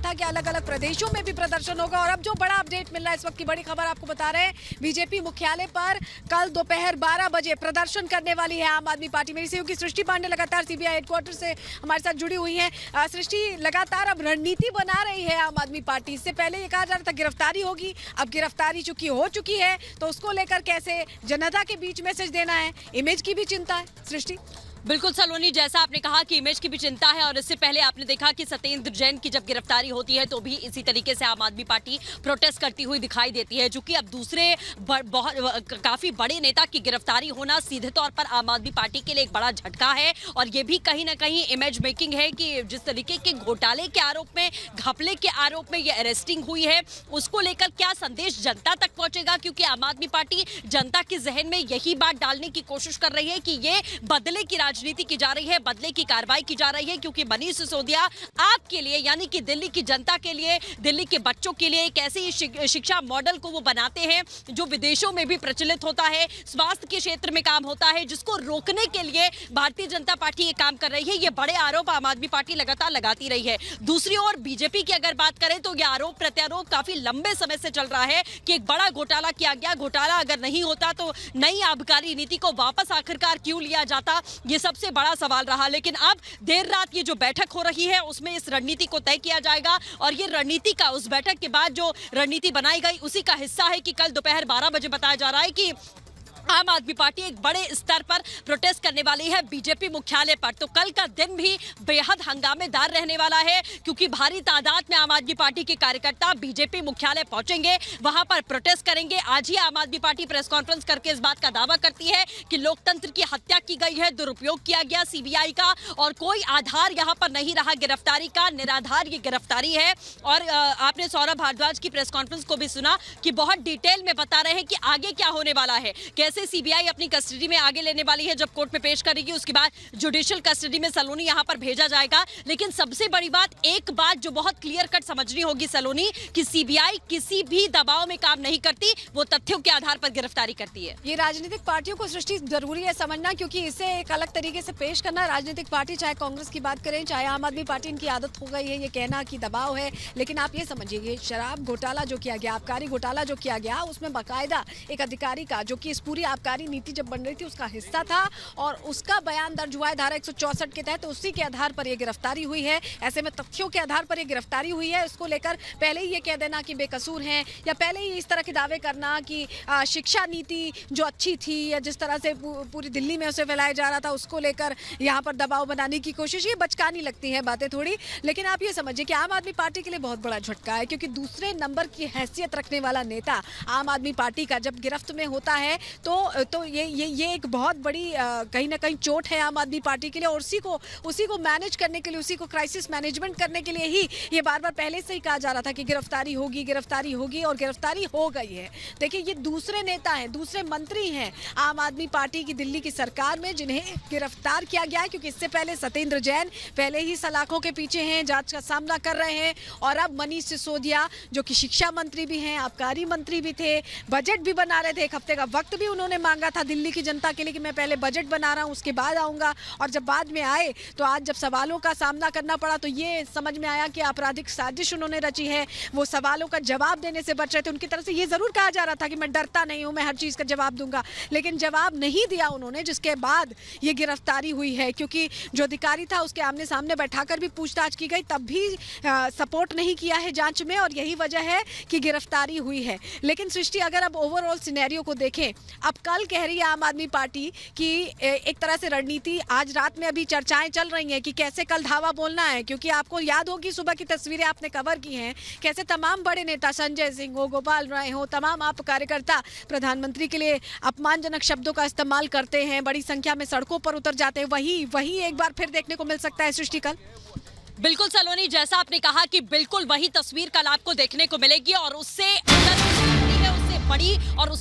था कि अलग अलग प्रदेशों में भी प्रदर्शन होगा। और अब जो बड़ा अपडेट मिल रहा है, इस वक्त की बड़ी खबर आपको बता रहे हैं, बीजेपी मुख्यालय पर कल दोपहर 12 बजे प्रदर्शन करने वाली है आम आदमी पार्टी। मेरी सहयोगी सृष्टि पांडे लगातार सीबीआई हेडक्वार्टर से हमारे साथ जुड़ी हुई है। सृष्टि, लगातार अब रणनीति बना रही है आम आदमी पार्टी। इससे पहले ये कहा जा रहा था गिरफ्तारी होगी, अब गिरफ्तारी चूंकि हो चुकी है तो उसको लेकर कैसे जनता के बीच मैसेज देना है, इमेज की भी चिंता है। सृष्टि, बिल्कुल सलोनी, जैसा आपने कहा कि इमेज की भी चिंता है और इससे पहले आपने देखा कि सत्येंद्र जैन की जब गिरफ्तारी होती है तो भी इसी तरीके से आम आदमी पार्टी प्रोटेस्ट करती हुई दिखाई देती है। चूंकि अब दूसरे काफी बड़े नेता की गिरफ्तारी होना सीधे तौर पर आम आदमी पार्टी के लिए एक बड़ा झटका है और ये भी कहीं ना कहीं इमेज मेकिंग है कि जिस तरीके के घोटाले के आरोप में, घपले के आरोप में ये अरेस्टिंग हुई है, उसको लेकर क्या संदेश जनता तक पहुंचेगा, क्योंकि आम आदमी पार्टी जनता के जहन में यही बात डालने की कोशिश कर रही है कि ये बदले की राजनीति की जा रही है, बदले की कार्रवाई की जा रही है, क्योंकि मनीष सिसोदिया आपके लिए यानी कि दिल्ली की जनता के लिए, दिल्ली के बच्चों के लिए एक ऐसे शिक्षा मॉडल को वो बनाते हैं जो विदेशों में भी प्रचलित होता है, स्वास्थ्य के क्षेत्र में काम होता है, जिसको रोकने के लिए भारतीय जनता पार्टी ये काम कर रही है। ये बड़े आरोप आम आदमी पार्टी लगातार लगाती रही है। दूसरी ओर बीजेपी की अगर बात करें तो ये आरोप प्रत्यारोप काफी लंबे समय से चल रहा है कि एक बड़ा घोटाला किया गया, घोटाला अगर नहीं होता तो नई आबकारी नीति को वापस आखिरकार क्यों लिया जाता, ये सबसे बड़ा सवाल रहा। लेकिन अब देर रात ये जो बैठक हो रही है उसमें इस रणनीति को तय किया जाएगा और ये रणनीति का, उस बैठक के बाद जो रणनीति बनाई गई उसी का हिस्सा है कि कल दोपहर 12 बजे बताया जा रहा है कि आम आदमी पार्टी एक बड़े स्तर पर प्रोटेस्ट करने वाली है बीजेपी मुख्यालय पर। तो कल का दिन भी बेहद हंगामेदार रहने वाला है, क्योंकि भारी तादाद में आम आदमी पार्टी के कार्यकर्ता बीजेपी मुख्यालय पहुंचेंगे, वहां पर प्रोटेस्ट करेंगे। आज ही आम आदमी पार्टी प्रेस कॉन्फ्रेंस करके इस बात का दावा करती है कि लोकतंत्र की हत्या की गई है, दुरुपयोग किया गया सीबीआई का और कोई आधार यहां पर नहीं रहा गिरफ्तारी का, निराधार ये गिरफ्तारी है। और आपने सौरभ भारद्वाज की प्रेस कॉन्फ्रेंस को भी सुना कि बहुत डिटेल में बता रहे हैं कि आगे क्या होने वाला है, कैसे सीबीआई अपनी कस्टडी में आगे लेने वाली है। जब कोर्ट में पेश करेगी उसके बाद जुडिशियल कस्टडी में सलोनी यहां पर भेजा जाएगा। लेकिन सबसे बड़ी बात, एक बात जो बहुत क्लियर कट समझनी होगी सलोनी, कि सीबीआई किसी भी दबाव में काम नहीं करती, वो तथ्यों के आधार पर गिरफ्तारी करती है। ये राजनीतिक पार्टियों को सृष्टि जरूरी है समझना, क्योंकि इसे एक अलग तरीके से पेश करना। राजनीतिक पार्टी, चाहे कांग्रेस की बात करें चाहे आम आदमी पार्टी, इनकी आदत हो गई है ये कहना कि दबाव है। लेकिन आप ये समझिए, शराब घोटाला जो किया गया, आबकारी घोटाला जो किया गया, उसमें बाकायदा एक अधिकारी का, जो कि इस पूरी आबकारी नीति जब बन रही थी उसका हिस्सा था और उसका बयान दर्ज हुआ है धारा 164 के तहत। उसी के आधार पर यह गिरफ्तारी हुई है। ऐसे में तथ्यों के आधार पर यह गिरफ्तारी हुई है। इसको लेकर पहले ही ये कह देना कि बेकसूर हैं, या पहले ही इस तरह के दावे करना कि शिक्षा नीति जो अच्छी थी या जिस तरह से पूरी दिल्ली में उसे फैलाया जा रहा था, उसको लेकर यहाँ पर दबाव बनाने की कोशिश, ये बचकानी लगती है बातें थोड़ी। लेकिन आप ये समझिए कि आम आदमी पार्टी के लिए बहुत बड़ा झटका है, क्योंकि दूसरे नंबर की हैसियत रखने वाला नेता आम आदमी पार्टी का जब गिरफ्त में होता है तो ये एक बहुत बड़ी कहीं ना कहीं चोट है आम आदमी पार्टी के लिए। और उसी को मैनेज करने के लिए, उसी को क्राइसिस मैनेजमेंट करने के लिए ही ये बार बार पहले से ही कहा जा रहा था कि गिरफ्तारी होगी, गिरफ्तारी होगी, और गिरफ्तारी हो गई है। देखिए, ये दूसरे नेता हैं, दूसरे मंत्री हैं आम आदमी पार्टी की दिल्ली की सरकार में जिन्हें गिरफ्तार किया गया है, क्योंकि इससे पहले सत्येंद्र जैन पहले ही सलाखों के पीछे हैं, जांच का सामना कर रहे हैं। और अब मनीष सिसोदिया, जो कि शिक्षा मंत्री भी हैं, आबकारी मंत्री भी थे, बजट भी बना रहे थे, एक हफ्ते का वक्त भी उन्होंने मांगा था दिल्ली की जनता के लिए कि मैं पहले बजट बना रहा हूं, उसके बाद आऊंगा। और जब बाद में आए तो आज जब सवालों का सामना करना पड़ा तो ये समझ में आया कि आपराधिक साजिश उन्होंने रची है। वो सवालों का जवाब देने से बच रहे थे। उनकी तरफ से ये जरूर कहा जा रहा था कि मैं डरता नहीं हूं, मैं हर चीज का जवाब दूंगा, लेकिन जवाब नहीं दिया उन्होंने, जिसके बाद ये गिरफ्तारी हुई है। क्योंकि जो अधिकारी था उसके आमने सामने बैठाकर भी पूछताछ की गई, तब भी सपोर्ट नहीं किया है जांच में, और यही वजह है कि गिरफ्तारी हुई है। लेकिन सृष्टि, अगर अब ओवरऑल सिनेरियो को देखें, अब कल कह रही है आम आदमी पार्टी कि एक तरह से रणनीति, आज रात में अभी चर्चाएं चल रही हैं कि कैसे कल धावा बोलना है। क्योंकि आपको याद होगी, सुबह की तस्वीरें आपने कवर की हैं, कैसे तमाम बड़े नेता, संजय सिंह हो, गोपाल राय हो, तमाम आप कार्यकर्ता प्रधानमंत्री के लिए अपमानजनक शब्दों का इस्तेमाल करते हैं, बड़ी संख्या में सड़कों पर उतर जाते हैं। वही एक बार फिर देखने को मिल सकता है सृष्टि कल। बिल्कुल सलोनी, जैसा आपने कहा कि बिल्कुल वही तस्वीर कल आपको देखने को मिलेगी और उससे बड़ी और उससे